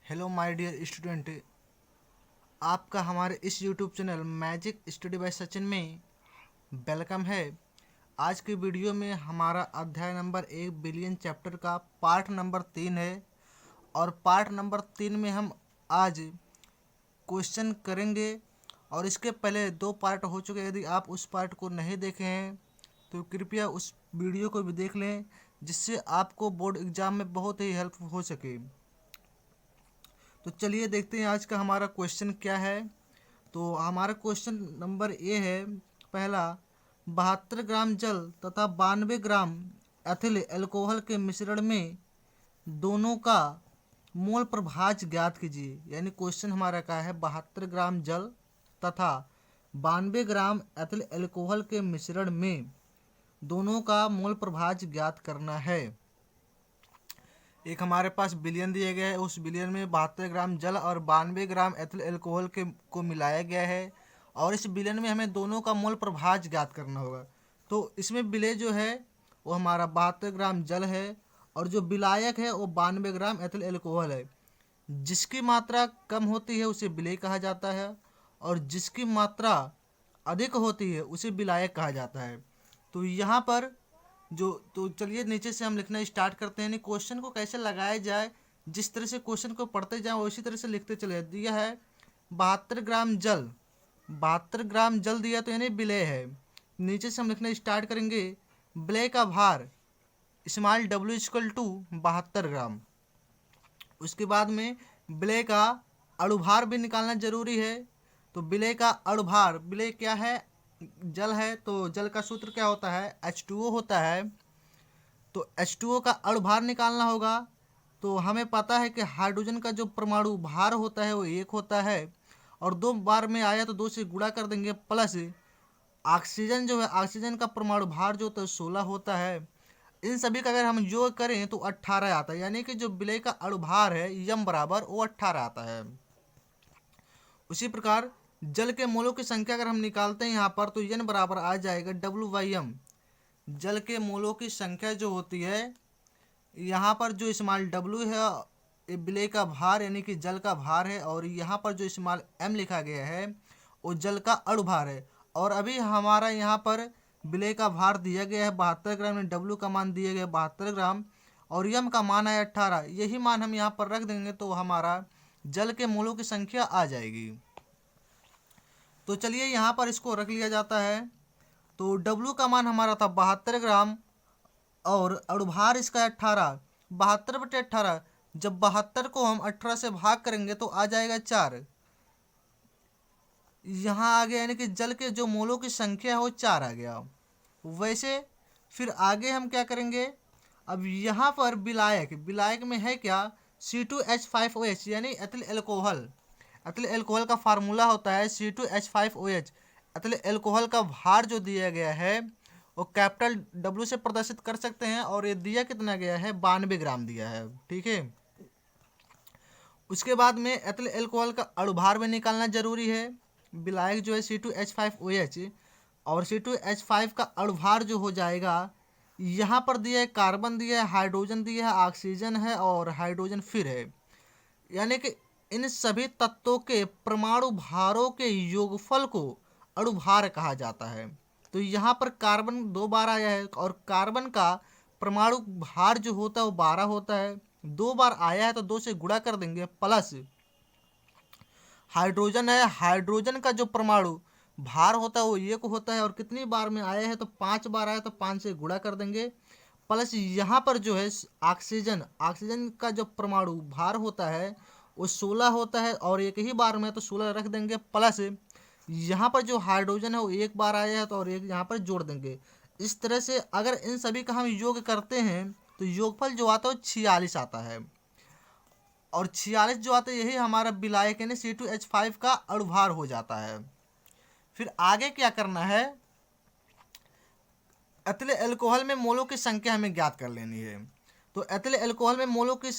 Hello my dear student, आपका हमारे इस YouTube channel magic study bye Sachin में वेलकम है। आज की वीडियो में हमारा अध्याय नंबर 1 बिलियन चैप्टर का पार्ट नंबर 3 है और पार्ट नंबर 3 में हम आज क्वेश्चन करेंगे। और इसके पहले 2 पार्ट हो चुके हैं। यदि आप उस पार्ट को नहीं देखे हैं तो कृपया उस वीडियो को भी देख लें, जिससे आपको बोर्ड एग्ज़ाम में बहुत ही हेल्प हो सके। तो चलिए देखते हैं आज का हमारा क्वेश्चन क्या है। तो हमारा क्वेश्चन नंबर ए है पहला, 72 ग्राम जल तथा 92 ग्राम एथिल अल्कोहल के मिश्रण में दोनों का मोल प्रभाज ज्ञात कीजिए। यानी क्वेश्चन हमारा क्या है, 72 ग्राम जल तथा 92 ग्राम एथिल अल्कोहल के मिश्रण में दोनों का मोल प्रभाज ज्ञात करना है। एक हमारे पास बिलियन दिया गया है, उस बिलियन में 72 ग्राम जल और 92 ग्राम एथिल अल्कोहल के को मिलाया गया है और इस बिलियन में हमें दोनों का मोल प्रभाज ज्ञात करना होगा। तो इसमें विलेय जो है वो हमारा 72 ग्राम जल है और जो विलायक है वो 92 ग्राम एथिल अल्कोहल है। जिसकी मात्रा कम होती है उसे विलेय कहा जाता है और जिसकी मात्रा अधिक होती है उसे विलायक कहा जाता है। तो यहाँ पर तो चलिए नीचे से हम लिखना स्टार्ट करते हैं। क्वेश्चन को कैसे लगाया जाए, जिस तरह से क्वेश्चन को पढ़ते जाएं उसी तरह से लिखते चले। दिया है 72 ग्राम जल, 72 ग्राम जल दिया तो यानी विलेय है। नीचे से हम लिखना स्टार्ट करेंगे, विलेय का भार स्मॉल डब्ल्यू इक्वल टू 72 ग्राम। उसके बाद में विलेय का अणुभार भी निकालना जरूरी है। तो विलेय का अणुभार, विलेय क्या है, जल है तो जल का सूत्र क्या होता है, H2O होता है। तो H2O का अणुभार निकालना होगा। तो हमें पता है कि हाइड्रोजन का जो परमाणु भार होता है वो 1 होता है और 2 बार में आया तो 2 से गुणा कर देंगे, प्लस ऑक्सीजन जो है, ऑक्सीजन का परमाणु भार जो होता है 16 होता है। इन सभी का अगर हम योग करें तो 18 आता है। यानी कि जो विलेय का अणुभार है यम बराबर वो 18 आता है। उसी प्रकार जल के मोलों की संख्या अगर हम निकालते हैं यहाँ पर तो n बराबर आ जाएगा W/m। जल के मोलों की संख्या जो होती है, यहाँ पर जो स्मॉल w है ये विलेय का भार यानी कि जल का भार है और यहाँ पर जो स्मॉल m लिखा गया है वो जल का अणुभार है। और अभी हमारा यहाँ पर विलेय का भार दिया गया है 72 ग्राम, w का मान दिया गया 72 ग्राम और m का मान है 18। यही मान हम यहाँ पर रख देंगे तो हमारा जल के मोलों की संख्या आ जाएगी। तो चलिए यहाँ पर इसको रख लिया जाता है। तो W का मान हमारा था 72 ग्राम और अणुभार इसका 18, 72/18। जब 72 को हम 18 से भाग करेंगे तो आ जाएगा 4। यहाँ आ गया यानी कि जल के जो मोलों की संख्या है वो 4 आ गया। वैसे फिर आगे हम क्या करेंगे, अब यहाँ पर विलायक, विलायक में है क्या, C2H5OH यानी एथिल अल्कोहल। एथिल अल्कोहल का फार्मूला होता है C2H5OH। एथिल अल्कोहल का भार जो दिया गया है वो कैपिटल W से प्रदर्शित कर सकते हैं और ये दिया कितना गया है, 92 ग्राम दिया है। ठीक है। उसके बाद में एथिल अल्कोहल का अणुभार भी निकालना जरूरी है। विलायक जो है C2H5OH और C2H5 का अणुभार जो हो जाएगा, यहाँ पर दिया है कार्बन दिया है, हाइड्रोजन दिया है, ऑक्सीजन है और हाइड्रोजन फिर है। यानी कि इन सभी तत्वों के परमाणु भारों के योगफल को अणुभार कहा जाता है। तो यहाँ पर कार्बन 2 बार आया है और कार्बन का परमाणु भार जो होता है वो 12 होता है। 2 बार आया है तो 2 से गुणा कर देंगे, प्लस हाइड्रोजन है, हाइड्रोजन का जो परमाणु भार होता है वो 1 होता है और कितनी बार में आया है तो 5 बार आया तो 5 से गुणा कर देंगे, प्लस यहाँ पर जो है ऑक्सीजन, ऑक्सीजन का जो परमाणु भार होता है वो 16 होता है और 1 ही बार में तो 16 रख देंगे, प्लस यहाँ पर जो हाइड्रोजन है वो 1 बार आया है तो और 1 यहाँ पर जोड़ देंगे। इस तरह से अगर इन सभी का हम योग करते हैं तो योगफल जो आता है वो 46 आता है और 46 जो आता है यही हमारा विलायक यानी C2H5 का अणुभार हो जाता है। फिर आगे क्या करना है, एथिल अल्कोहल में मोलों की संख्या हमें ज्ञात कर लेनी है। तो एथिल अल्कोहल में मोलों की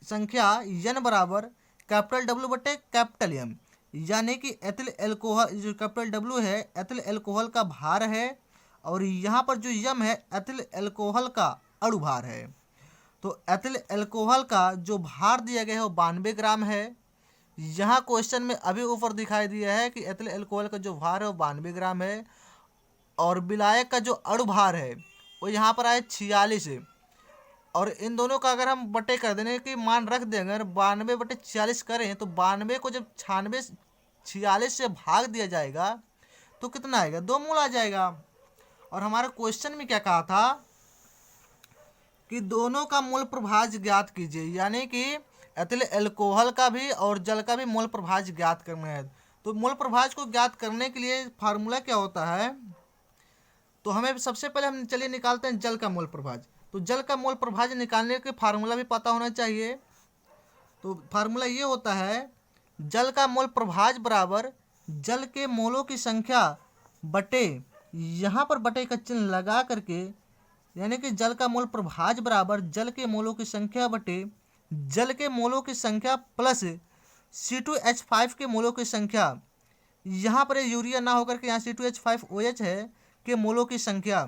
संख्या n बराबर कैपिटल W बटे कैपिटल M। यानी कि एथिल अल्कोहल जो कैपिटल W है एथिल अल्कोहल का भार है और यहाँ पर जो M है एथिल अल्कोहल का अणुभार है। तो एथिल अल्कोहल का जो भार दिया गया है वो 92 ग्राम है। यहाँ क्वेश्चन में अभी ऊपर दिखाई दिया है कि एथिल अल्कोहल का जो भार है वो 92 ग्राम है, और विलायक का जो अणु भार है वो यहाँ पर आए 46 है। और इन दोनों का अगर हम बटे कर देने की मान रख दें, अगर 92/46 करें तो 92 को जब 46 से भाग दिया जाएगा तो कितना आएगा, 2 मोल आ जाएगा। और हमारा क्वेश्चन में क्या कहा था कि दोनों का मोल प्रभाज ज्ञात कीजिए, यानी कि एथिल अल्कोहल का भी और जल का भी मोल प्रभाज ज्ञात करना है। तो मोल प्रभाज को ज्ञात करने के लिए फार्मूला क्या होता है, तो हमें सबसे पहले हम चलिए निकालते हैं जल का मोल प्रभाज। तो जल का मोल प्रभाज निकालने के फार्मूला भी पता होना चाहिए। तो फार्मूला ये होता है, जल का मोल प्रभाज बराबर जल के मोलों की संख्या बटे, यहाँ पर बटे का चिन्ह लगा करके, यानी कि जल का मोल प्रभाज बराबर जल के मोलों की संख्या बटे जल के मोलों की संख्या प्लस C2H5 के मोलों की संख्या। यहाँ पर यूरिया ना होकर के यहाँ C2H5OH है के मोलों की संख्या,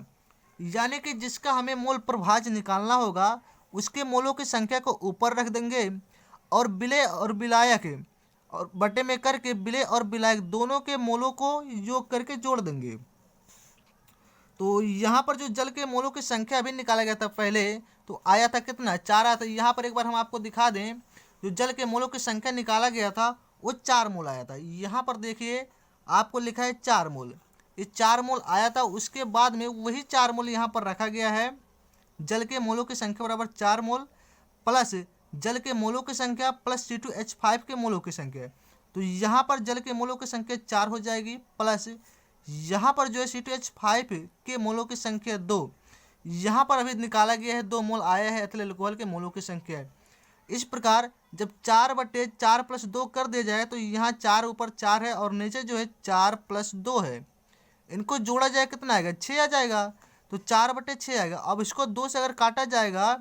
यानी कि जिसका हमें मोल प्रभाज निकालना होगा उसके मोलों की संख्या को ऊपर रख देंगे और विलेय और विलायक और बटे में करके विलेय और विलायक दोनों के मोलों को योग करके जोड़ देंगे। तो यहाँ पर जो जल के मोलों की संख्या अभी निकाला गया था पहले, तो आया था कितना, 4 आया था। यहाँ पर एक बार हम आपको दिखा दें, जो जल के मोलों की संख्या निकाला गया था वो 4 मोल आया था। यहाँ पर देखिए आपको लिखा है 4 मोल, ये 4 मोल आया था। उसके बाद में वही 4 मोल यहाँ पर रखा गया है, जल के मोलों की संख्या बराबर 4 मोल प्लस जल के मोलों की संख्या प्लस C2H5 के मोलों की संख्या। तो यहाँ पर जल के मोलों की संख्या 4 हो जाएगी, प्लस यहाँ पर जो है C2H5 के मोलों की संख्या 2, यहाँ पर अभी निकाला गया है 2 मोल आया है एथिल अल्कोहल के मोलों की संख्या। इस प्रकार जब 4/4 + 2 कर दिया जाए तो यहाँ 4 ऊपर 4 है और नीचे जो है 4 + 2 है, इनको जोड़ा जाए कितना आएगा, 6 आ जाएगा। तो 4/6 आएगा। अब इसको 2 से अगर काटा जाएगा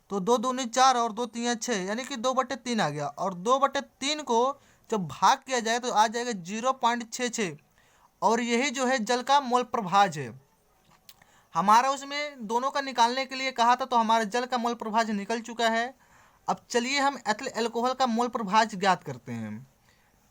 तो 2 दूनी 4 और 2 तीन 6, यानी कि 2/3 आ गया। और 2/3 को जब भाग किया जाए तो आ जाएगा 0.66, और यही जो है जल का मोल प्रभाज है। हमारा उसमें दोनों का निकालने के लिए कहा था, तो हमारा जल का मोल प्रभाज निकल चुका है। अब चलिए हम एथिल अल्कोहल का मोल प्रभाज ज्ञात करते हैं।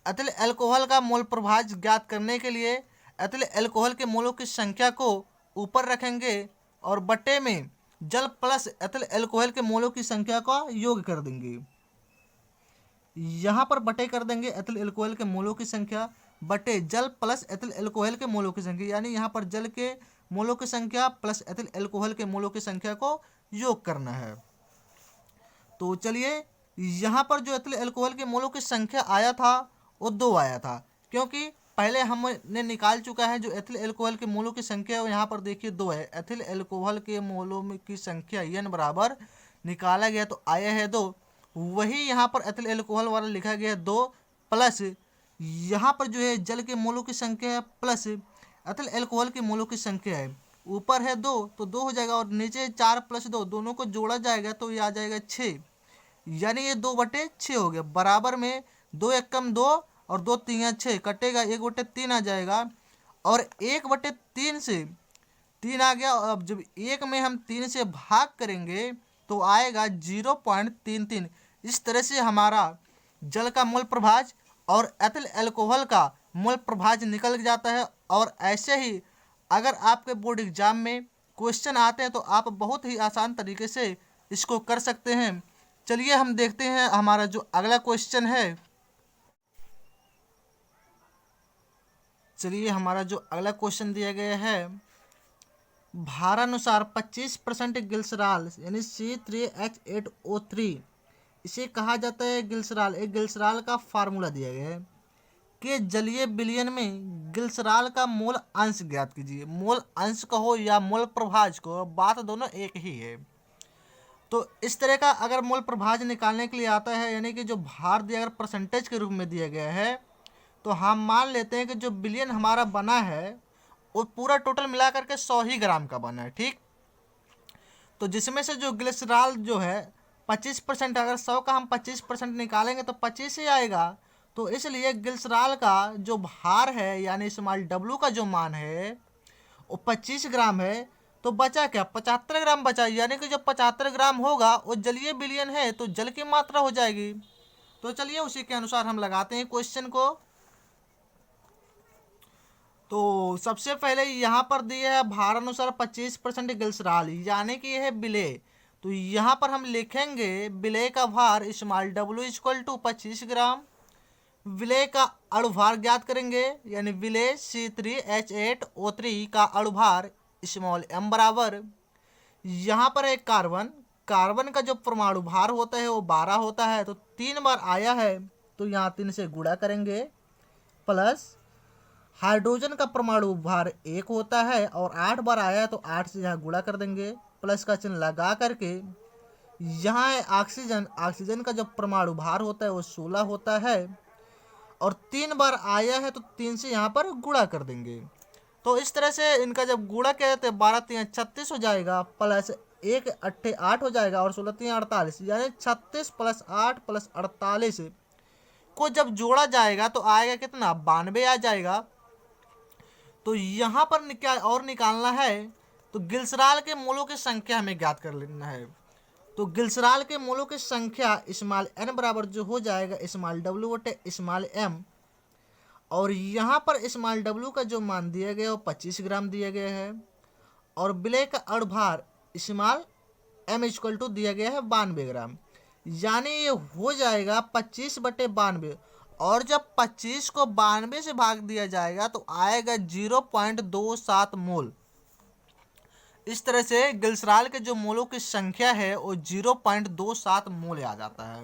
एथिल अल्कोहल का मोल प्रभाज ज्ञात करने के लिए एथिल अल्कोहल के मोलों की संख्या को ऊपर रखेंगे और बटे में जल प्लस एथिल अल्कोहल के मोलों की संख्या का योग कर देंगे। यहाँ पर बटे कर देंगे एथिल अल्कोहल के मोलों की संख्या बटे जल प्लस एथिल अल्कोहल के मोलों की संख्या, यानी यहाँ पर जल के मोलों की संख्या प्लस एथिल अल्कोहल के मोलों की संख्या को योग करना है। तो चलिए यहाँ पर जो एथिल अल्कोहल के मोलों की संख्या आया था वो 2 आया था, क्योंकि पहले हमने निकाल चुका है जो एथिल अल्कोहल के मोलों की संख्या है, यहाँ पर देखिए 2 है। एथिल अल्कोहल के मोलों की संख्या N बराबर निकाला गया तो आया है 2, वही यहाँ पर एथिल अल्कोहल वाला लिखा गया है 2 प्लस यहाँ पर जो है जल के मोलों की संख्या है प्लस एथिल अल्कोहल के मोलों की संख्या है। ऊपर है 2 तो 2 हो जाएगा और नीचे 4 + 2, दोनों को जोड़ा जाएगा तो ये आ जाएगा 6, यानी ये 2/6 हो गया। बराबर में 2 एकम 2 और 2 तीन 6 कटेगा, 1/3 आ जाएगा। और 1/3 से 3 आ गया। अब जब 1 में हम 3 से भाग करेंगे तो आएगा 0.33। इस तरह से हमारा जल का मोल प्रभाज और एथिल अल्कोहल का मोल प्रभाज निकल जाता है। और ऐसे ही अगर आपके बोर्ड एग्जाम में क्वेश्चन आते हैं तो आप बहुत ही आसान तरीके से इसको कर सकते हैं। चलिए हम देखते हैं हमारा जो अगला क्वेश्चन है। चलिए हमारा जो अगला क्वेश्चन दिया गया है, भारानुसार 25% ग्लिसरॉल यानी C3H8O3 इसे कहा जाता है ग्लिसरॉल। एक ग्लिसरॉल का फार्मूला दिया गया है कि जलीय विलयन में ग्लिसरॉल का मोल अंश ज्ञात कीजिए। मोल अंश कहो या मोल प्रभाज कहो, बात दोनों एक ही है। तो इस तरह का अगर मोल प्रभाज निकालने के लिए आता है, यानी कि जो भार दिया अगर परसेंटेज के रूप में दिया गया है, तो हम मान लेते हैं कि जो विलयन हमारा बना है वो पूरा टोटल मिला करके 100 ही ग्राम का बना है, ठीक। तो जिसमें से जो ग्लिसरॉल जो है 25%, अगर 100 का हम 25% निकालेंगे तो 25 ही आएगा। तो इसलिए ग्लिसरॉल का जो भार है यानी स्मॉल w का जो मान है वो 25 ग्राम है। तो बचा क्या, 75 ग्राम बचा, यानी कि जो 75 ग्राम होगा वो जलीय विलयन है तो जल की मात्रा हो जाएगी। तो चलिए उसी के अनुसार हम लगाते हैं क्वेश्चन को। तो सबसे पहले यहाँ पर दिया है भार अनुसार 25% ग्लिसरॉल, यानी कि यह है विलेय। तो यहाँ पर हम लिखेंगे विलेय का भार स्मॉल w इक्वल टू 25 ग्राम। विलेय का अणुभार ज्ञात करेंगे, यानी विलेय C3H8O3 का अणुभार स्मॉल m बराबर, यहाँ पर एक कार्बन, कार्बन का जो परमाणु भार होता है वो 12 होता है, तो 3 बार आया है तो यहाँ 3 से गुणा करेंगे, प्लस हाइड्रोजन का परमाणु भार 1 होता है और 8 बार आया है तो 8 से यहाँ गुणा कर देंगे, प्लस का चिन्ह लगा करके यहाँ है ऑक्सीजन, ऑक्सीजन का जो परमाणु भार होता है वो 16 होता है और 3 बार आया है तो 3 से यहाँ पर गुणा कर देंगे। तो इस तरह से इनका जब गुणा किया तो 12 3 36 हो जाएगा, प्लस 1 8 8 हो जाएगा और 16 3 48, यानी 36 प्लस 8 प्लस 48 को जब जोड़ा जाएगा तो आएगा कितना, 92 आ जाएगा। तो यहाँ पर क्या और निकालना है, तो ग्लिसरॉल के मोलों की संख्या हमें ज्ञात कर लेना है। तो ग्लिसरॉल के मोलों की संख्या स्मॉल n बराबर जो हो जाएगा स्मॉल w बटे स्मॉल m, और यहाँ पर स्मॉल w का जो मान दिया गया वो 25 ग्राम दिया गया है और विलेय का अणुभार स्मॉल m इक्वल टू दिया गया है 92 ग्राम, यानी ये हो जाएगा 25 बटे 92, और जब 25 को 92 से भाग दिया जाएगा तो आएगा 0.27 मोल। इस तरह से ग्लिसरॉल के जो मोलों की संख्या है वो 0.27 मोल आ जाता है।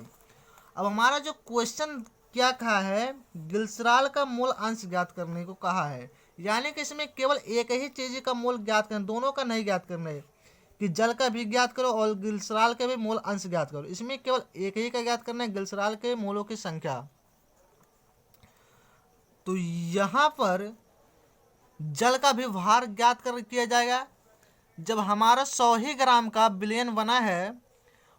अब हमारा जो क्वेश्चन क्या कहा है, ग्लिसरॉल का मोल अंश ज्ञात करने को कहा है, यानी कि इसमें केवल एक ही चीज का मोल ज्ञात करना, दोनों का नहीं ज्ञात करना है कि जल का भी ज्ञात करो और ग्लिसरॉल के भी मोल अंश ज्ञात करो, इसमें केवल एक ही का ज्ञात करना है, ग्लिसरॉल के मोलों की संख्या। तो यहाँ पर जल का भी भार ज्ञात कर किया जाएगा। जब हमारा 100 ही ग्राम का विलयन बना है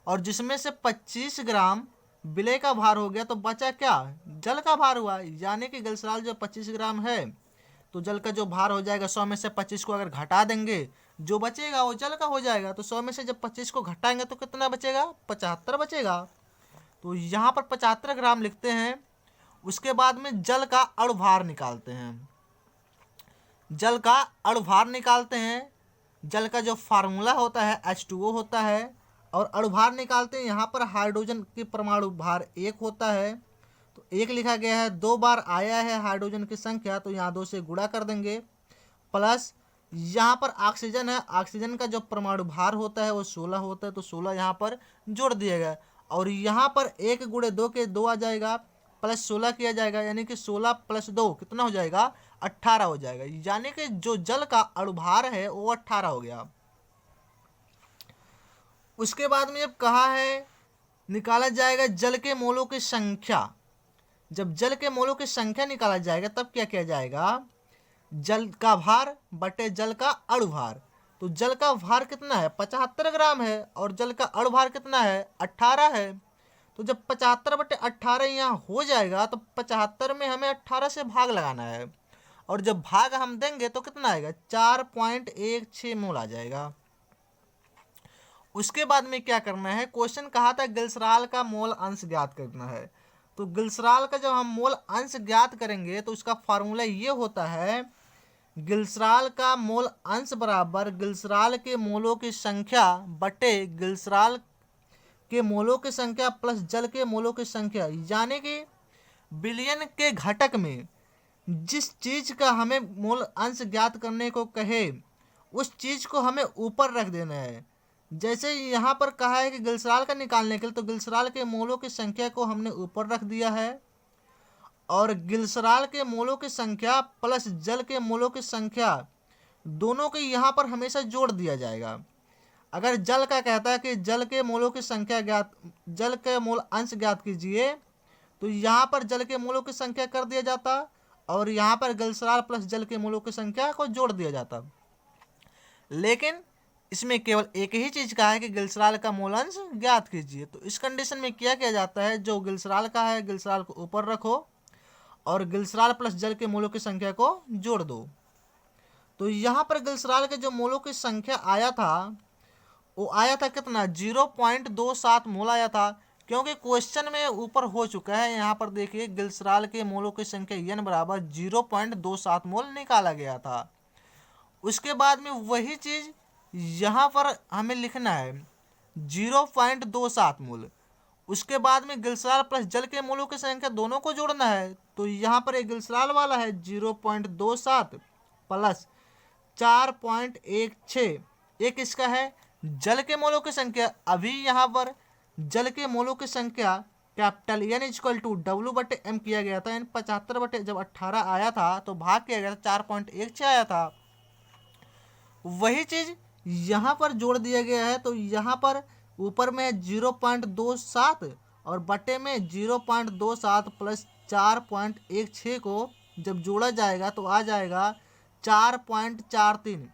और जिसमें से 25 ग्राम विलेय का भार हो गया तो बचा क्या, जल का भार हुआ, यानी कि ग्लिसरॉल जो 25 ग्राम है तो जल का जो भार हो जाएगा 100 में से 25 को अगर घटा देंगे जो बचेगा वो जल का हो जाएगा। तो 100 में से जब 25 को घटाएंगे तो कितना बचेगा, 75 बचेगा। तो यहाँ पर 75 ग्राम लिखते हैं। उसके बाद में जल का अणुभार निकालते हैं, जल का अणुभार निकालते हैं। जल का जो फार्मूला होता है H2O होता है और अणुभार निकालते हैं। यहाँ पर हाइड्रोजन के परमाणु भार 1 होता है तो 1 लिखा गया है, 2 बार आया है हाइड्रोजन की संख्या तो यहाँ 2 से गुणा कर देंगे, प्लस यहाँ पर ऑक्सीजन है, ऑक्सीजन का जो परमाणु भार होता है वो 16 होता है तो 16 यहाँ पर जोड़ दिया गया और यहाँ पर 1 गुणे 2 के 2 आ जाएगा, प्लस 16 किया जाएगा, यानी कि 16 प्लस 2 कितना हो जाएगा, 18 हो जाएगा, यानी कि जो जल का अणुभार है वो 18 हो गया। उसके बाद में जब कहा है निकाला जाएगा जल के मोलों की संख्या, जब जल के मोलों की संख्या निकाला जाएगा तब क्या किया जाएगा, जल का भार बटे जल का अणुभार। तो जल का भार कितना है, 75 ग्राम है और जल का अणुभार कितना है, 18 है। तो जब 75 बटे 18 यहाँ हो जाएगा तो 75 में हमें 18 से भाग लगाना है और जब भाग हम देंगे तो कितना आएगा, 4.16 मोल आ जाएगा। उसके बाद में क्या करना है, क्वेश्चन कहा था ग्लिसरॉल का मोल अंश ज्ञात करना है। तो ग्लिसरॉल का जब हम मोल अंश ज्ञात करेंगे तो उसका फार्मूला ये होता है, ग्लिसरॉल का मोल अंश बराबर ग्लिसरॉल के मोलों की संख्या बटे ग्लिसरॉल के मोलों की संख्या प्लस जल के मोलों की संख्या, यानी कि विलयन के घटक में जिस चीज का हमें मोल अंश ज्ञात करने को कहे उस चीज को हमें ऊपर रख देना है। जैसे यहाँ पर कहा है कि ग्लिसरॉल का निकालने के लिए तो ग्लिसरॉल के मोलों की संख्या को हमने ऊपर रख दिया है और ग्लिसरॉल के मोलों की संख्या प्लस जल के मोलों की संख्या दोनों के यहाँ पर हमेशा जोड़ दिया जाएगा। अगर जल का कहता है कि जल के मोलों की संख्या ज्ञात, जल के मोल अंश ज्ञात कीजिए तो यहाँ पर जल के मोलों की संख्या कर दिया जाता और यहाँ पर ग्लिसरॉल प्लस जल के मोलों की संख्या को जोड़ दिया जाता। लेकिन इसमें केवल एक ही चीज का है कि ग्लिसरॉल का मोल अंश ज्ञात कीजिए। तो इस कंडीशन में क्या किया जाता है, जो ग्लिसरॉल का है ग्लिसरॉल को ऊपर रखो और ग्लिसरॉल प्लस जल के मोलों की संख्या को जोड़ दो। तो यहाँ पर ग्लिसरॉल के जो मोलों की संख्या आया था वो आया था कितना 0.27 मोल आया था, क्योंकि क्वेश्चन में ऊपर हो चुका है। यहाँ पर देखिए ग्लिसरॉल के मोलों की संख्या n बराबर 0.27 मोल निकाला गया था। उसके बाद में वही चीज़ यहाँ पर हमें लिखना है 0.27 मोल। उसके बाद में ग्लिसरॉल प्लस जल के मोलों की संख्या दोनों को जोड़ना है। तो यहाँ पर एक ग्लिसरॉल वाला है 0.27 प्लस 4.16, एक इसका है जल के मोलों की संख्या। अभी यहाँ पर जल के मोलों की संख्या capital N equal to W/M किया गया था। N 75 जब 18 आया था तो भाग किया गया था 4.16 आया था। वही चीज़ यहाँ पर जोड़ दिया गया है। तो यहाँ पर ऊपर में 0.27 और बटे में 0.27 प्लस 4.16 को जब जोड़ा जाएगा तो आ जाएगा 4.43।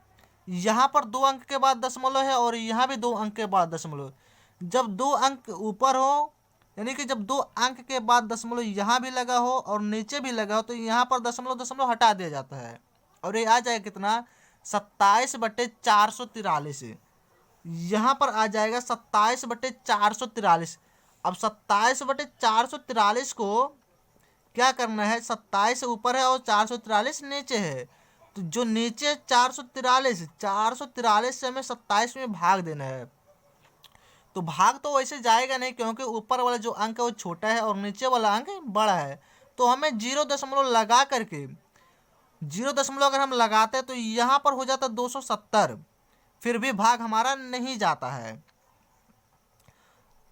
यहाँ पर 2 अंक के बाद दशमलव है और यहाँ भी 2 अंक के बाद दशमलव। जब 2 अंक ऊपर हो, यानी कि जब 2 अंक के बाद दशमलव यहाँ भी लगा हो और नीचे भी लगा हो, तो यहाँ पर दशमलव हटा दिया जाता है और ये आ जाएगा कितना 27/443। यहाँ पर आ जाएगा 27/443। अब 27/443 को क्या करना है, 27 ऊपर है और 443 नीचे है। तो जो नीचे 443 से हमें 27 में भाग देना है। तो भाग तो वैसे जाएगा नहीं, क्योंकि ऊपर वाला जो अंक है वो छोटा है और नीचे वाला अंक बड़ा है। तो हमें 0 लगा करके 0 अगर हम लगाते हैं तो यहाँ पर हो जाता 270, फिर भी भाग हमारा नहीं जाता है।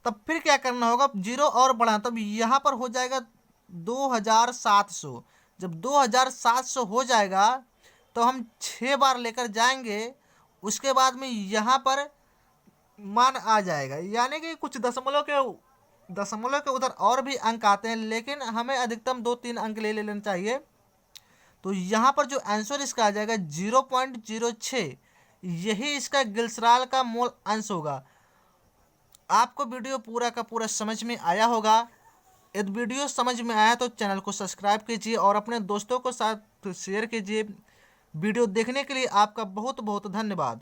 तब फिर क्या करना होगा, 0 और बढ़ा, तब यहाँ पर हो जाएगा 2700। जब 2700 हो जाएगा तो हम 6 बार लेकर जाएंगे। उसके बाद में यहाँ पर मान आ जाएगा, यानी कि कुछ दशमलव के उधर और भी अंक आते हैं, लेकिन हमें अधिकतम 2-3 अंक ले लेना चाहिए। तो यहाँ पर जो आंसर इसका आ जाएगा 0.06, यही इसका ग्लिसरॉल का मोल अंश होगा। आपको वीडियो पूरा का पूरा समझ में आया होगा। यदि वीडियो समझ में आया तो चैनल को सब्सक्राइब कीजिए और अपने दोस्तों के साथ शेयर कीजिए। वीडियो देखने के लिए आपका बहुत बहुत धन्यवाद।